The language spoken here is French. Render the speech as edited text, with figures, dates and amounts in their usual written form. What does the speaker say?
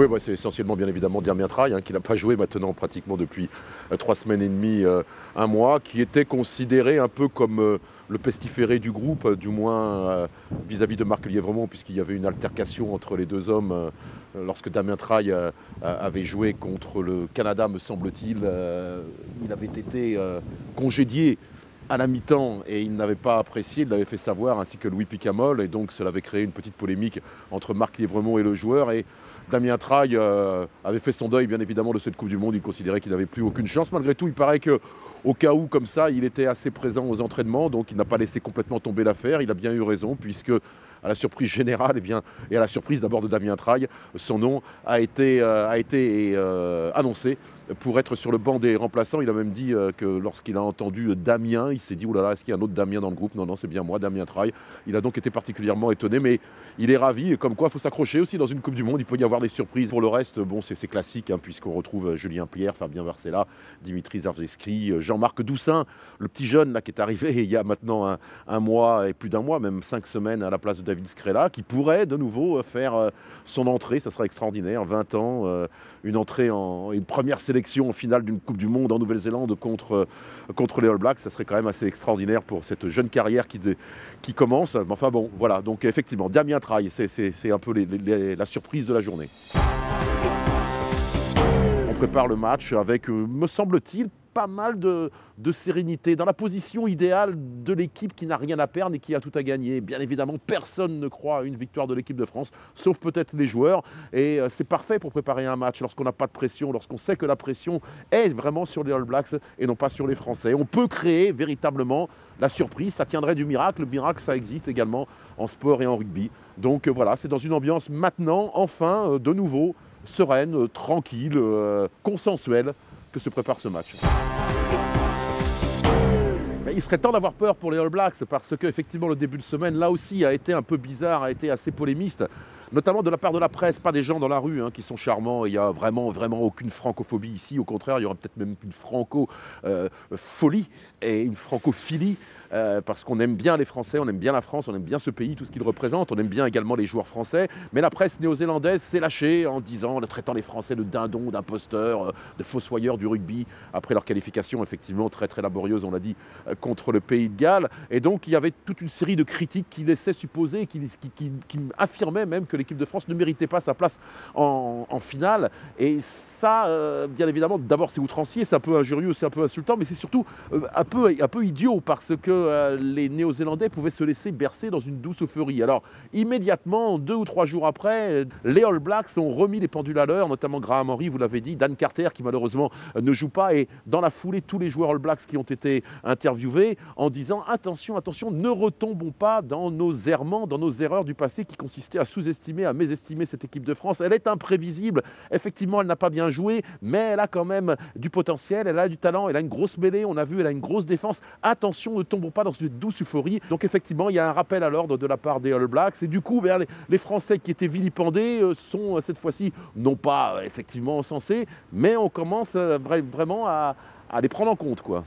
Oui, bah, c'est essentiellement bien évidemment Damien Traille, qui n'a pas joué maintenant pratiquement depuis 3 semaines et demie, un mois, qui était considéré un peu comme le pestiféré du groupe, du moins vis-à-vis de Marc Lièvremont, puisqu'il y avait une altercation entre les deux hommes lorsque Damien Traille avait joué contre le Canada, me semble-t-il. Il avait été congédié à la mi-temps et il n'avait pas apprécié, il l'avait fait savoir, ainsi que Louis Picamol, et donc cela avait créé une petite polémique entre Marc Lièvremont et le joueur. Et Damien Traille avait fait son deuil bien évidemment de cette Coupe du Monde, il considérait qu'il n'avait plus aucune chance. Malgré tout, il paraît qu'au cas où comme ça, il était assez présent aux entraînements, donc il n'a pas laissé complètement tomber l'affaire. Il a bien eu raison, puisque à la surprise générale et à la surprise d'abord de Damien Traille, son nom a été annoncé pour être sur le banc des remplaçants. Il a même dit que lorsqu'il a entendu Damien, il s'est dit « Oh là là, est-ce qu'il y a un autre Damien dans le groupe ?» Non, non, c'est bien moi, Damien Traille. Il a donc été particulièrement étonné, mais il est ravi. Et comme quoi, il faut s'accrocher aussi dans une Coupe du Monde. Il peut y avoir des surprises. Pour le reste, bon, c'est classique, puisqu'on retrouve Julien Pierre, Fabien Varcella, Dimitri Zavzeski, Jean-Marc Doussin, le petit jeune là, qui est arrivé il y a maintenant un mois et plus d'un mois, même 5 semaines à la place de David Scrella, qui pourrait de nouveau faire son entrée. Ça sera extraordinaire. 20 ans, une entrée une première sélection en finale d'une Coupe du Monde en Nouvelle-Zélande contre les All Blacks, ça serait quand même assez extraordinaire pour cette jeune carrière qui commence. Enfin bon, voilà, donc effectivement, Damien Traille, c'est un peu la surprise de la journée. On prépare le match avec, me semble-t-il, pas mal de sérénité, dans la position idéale de l'équipe qui n'a rien à perdre et qui a tout à gagner. Bien évidemment, personne ne croit à une victoire de l'équipe de France, sauf peut-être les joueurs. Et c'est parfait pour préparer un match lorsqu'on n'a pas de pression, lorsqu'on sait que la pression est vraiment sur les All Blacks et non pas sur les Français. On peut créer véritablement la surprise, ça tiendrait du miracle. Le miracle, ça existe également en sport et en rugby. Donc voilà, c'est dans une ambiance maintenant, enfin, de nouveau, sereine, tranquille, consensuelle, que se prépare ce match. Il serait temps d'avoir peur pour les All Blacks parce qu'effectivement le début de semaine là aussi a été un peu bizarre, a été assez polémiste, notamment de la part de la presse, pas des gens dans la rue qui sont charmants. Il n'y a vraiment aucune francophobie ici, au contraire il y aura peut-être même une franco-folie et une francophilie. Parce qu'on aime bien les Français, on aime bien la France, on aime bien ce pays, tout ce qu'il représente, on aime bien également les joueurs français. Mais la presse néo-zélandaise s'est lâchée en traitant les Français de dindons, d'imposteurs, de fossoyeurs du rugby, après leur qualification effectivement très laborieuse, on l'a dit, contre le Pays de Galles. Et donc il y avait toute une série de critiques qui laissaient supposer, qui affirmaient même que l'équipe de France ne méritait pas sa place en finale. Et ça, bien évidemment, d'abord c'est outrancier, c'est un peu injurieux, c'est un peu insultant, mais c'est surtout un peu idiot parce que les Néo-Zélandais pouvaient se laisser bercer dans une douce euphorie. Alors immédiatement, 2 ou 3 jours après, les All Blacks ont remis les pendules à l'heure, notamment Graham Henry, vous l'avez dit, Dan Carter qui malheureusement ne joue pas, et dans la foulée tous les joueurs All Blacks qui ont été interviewés en disant attention, attention, ne retombons pas dans nos errements, dans nos erreurs du passé qui consistaient à sous-estimer, à mésestimer cette équipe de France. Elle est imprévisible, effectivement elle n'a pas bien joué, mais elle a quand même du potentiel, elle a du talent, elle a une grosse mêlée, on a vu, elle a une grosse défense. Attention, ne tombons pas dans cette douce euphorie. Donc effectivement, il y a un rappel à l'ordre de la part des All Blacks. Et du coup, les Français qui étaient vilipendés sont cette fois-ci, non pas effectivement encensés, mais on commence vraiment à les prendre en compte, quoi.